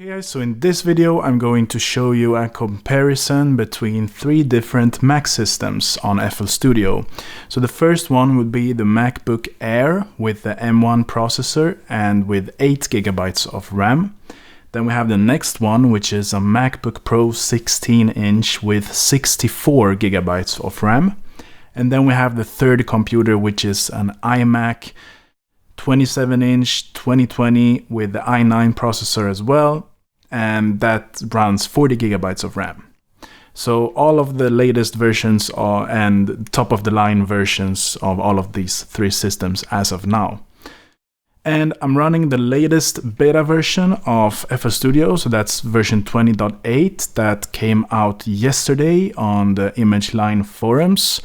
Okay guys, so in this video I'm going to show you a comparison between three different Mac systems on FL Studio. So the first one would be the MacBook Air with the M1 processor and with 8 GB of RAM. Then we have the next one, which is a MacBook Pro 16-inch with 64 GB of RAM. And then we have the third computer, which is an iMac 27-inch 2020 with the i9 processor as well, and that runs 40 GB of RAM. So all of the latest versions are and top of the line versions of all of these three systems as of now. And I'm running the latest beta version of FL Studio, so that's version 20.8 that came out yesterday on the ImageLine forums.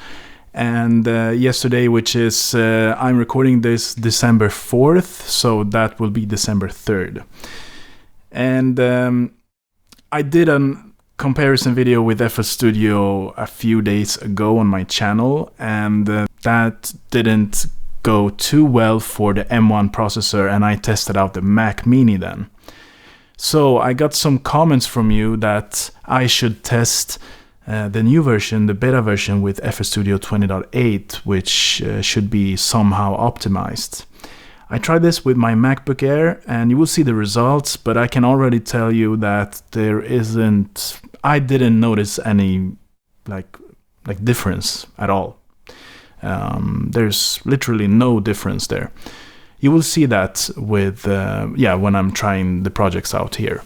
And yesterday, which is, I'm recording this December 4th, so that will be December 3rd. And I did a comparison video with FL Studio a few days ago on my channel, and that didn't go too well for the M1 processor, and I tested out the Mac Mini then. So I got some comments from you that I should test the new version, the beta version with FL Studio 20.8, which should be somehow optimized. I tried this with my MacBook Air and you will see the results, but I can already tell you that I didn't notice any like difference at all. There's literally no difference there. You will see that with when I'm trying the projects out here.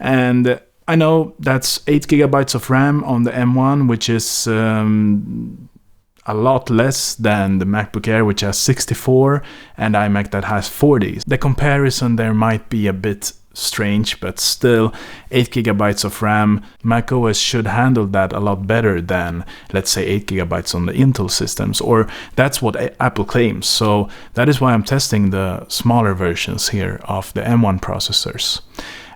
And I know that's 8 GB of RAM on the M1, which is a lot less than the MacBook Air, which has 64, and iMac that has 40. The comparison there might be a bit strange, but still 8 GB of RAM, macOS should handle that a lot better than, let's say, 8 GB on the Intel systems, or that's what Apple claims. So that is why I'm testing the smaller versions here of the M1 processors.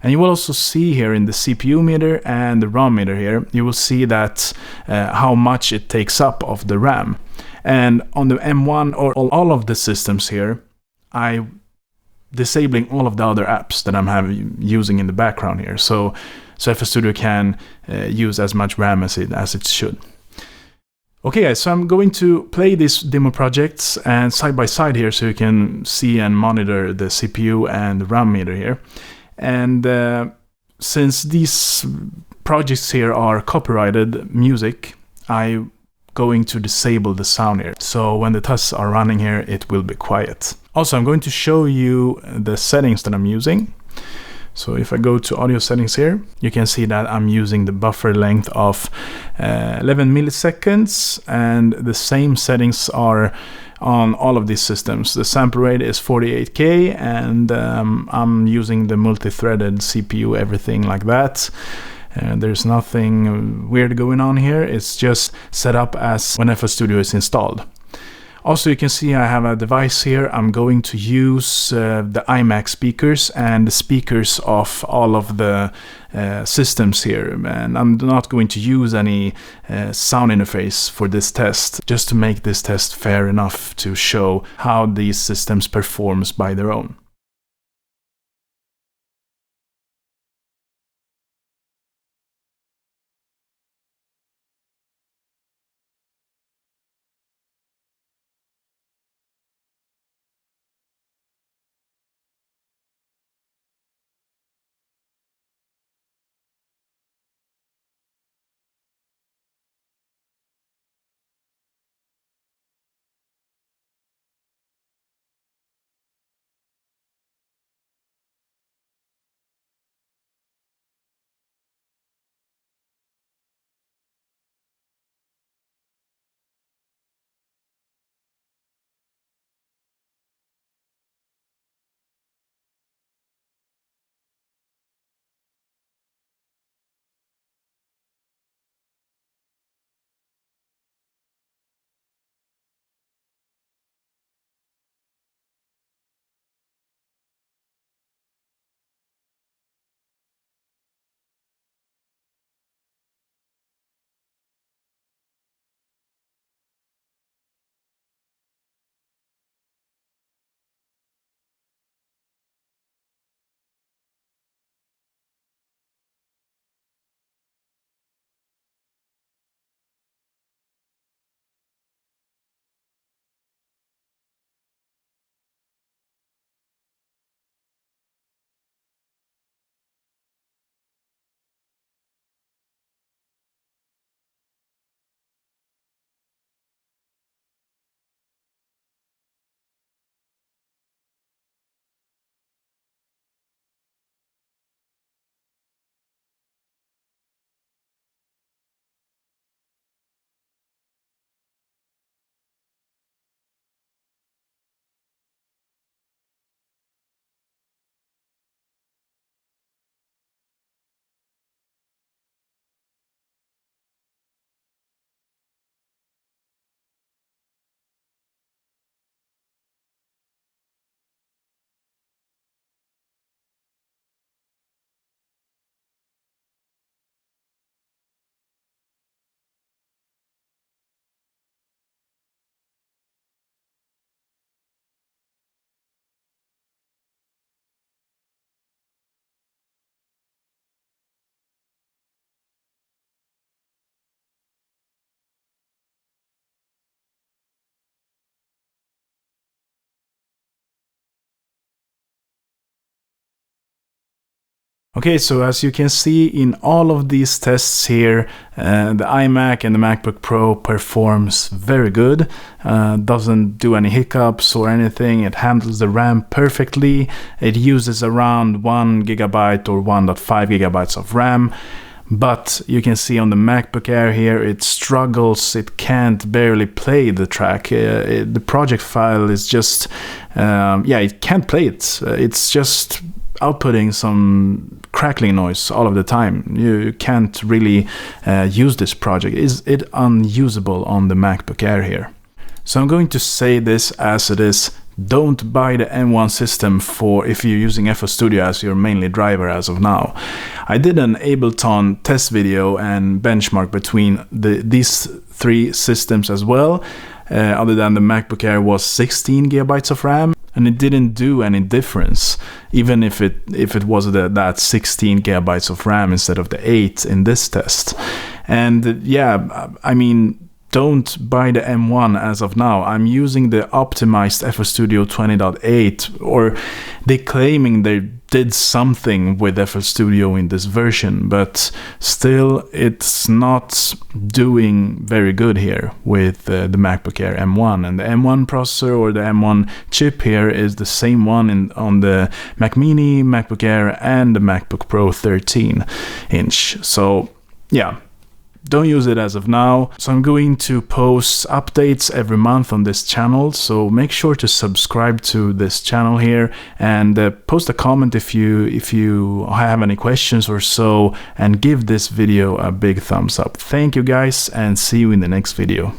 And you will also see here in the CPU meter and the ROM meter here, you will see that how much it takes up of the RAM. And on the M1 or all of the systems here, I'm disabling all of the other apps that I'm using in the background here. So FL Studio can use as much RAM as it should. Okay guys, so I'm going to play these demo projects and side by side here so you can see and monitor the CPU and the RAM meter here. And since these projects here are copyrighted music, I'm going to disable the sound here. So when the tests are running here, it will be quiet. Also, I'm going to show you the settings that I'm using. So if I go to audio settings here, you can see that I'm using the buffer length of 11 milliseconds, and the same settings are on all of these systems. The sample rate is 48K, and I'm using the multi-threaded CPU, everything like that. There's nothing weird going on here. It's just set up as when FL Studio is installed. Also, you can see I have a device here. I'm going to use the iMac speakers and the speakers of all of the systems here. And I'm not going to use any sound interface for this test, just to make this test fair enough to show how these systems performs by their own. Okay, so as you can see in all of these tests here, the iMac and the MacBook Pro performs very good. Doesn't do any hiccups or anything. It handles the RAM perfectly. It uses around 1 GB or 1.5 GB of RAM. But you can see on the MacBook Air here, it struggles. It can't barely play the track. The project file is just, it can't play it. It's just outputting some crackling noise all of the time. You can't really use this project. It's unusable on the MacBook Air here. So I'm going to say this as it is. Don't buy the M1 system if you're using FL Studio as your mainly driver as of now. I did an Ableton test video and benchmark between these three systems as well. Other than the MacBook Air was 16 GB of RAM, and it didn't do any difference, even if it was that 16 GB of RAM instead of the 8 in this test. And yeah, I mean, don't buy the M1 as of now. I'm using the optimized FL Studio 20.8, or they claiming they did something with FL Studio in this version, but still it's not doing very good here with the MacBook Air M1. And the M1 processor or the M1 chip here is the same one on the Mac Mini, MacBook Air, and the MacBook Pro 13-inch. So yeah, don't use it as of now. So I'm going to post updates every month on this channel, so make sure to subscribe to this channel here, and post a comment if you have any questions or so, and give this video a big thumbs up. Thank you guys, and see you in the next video.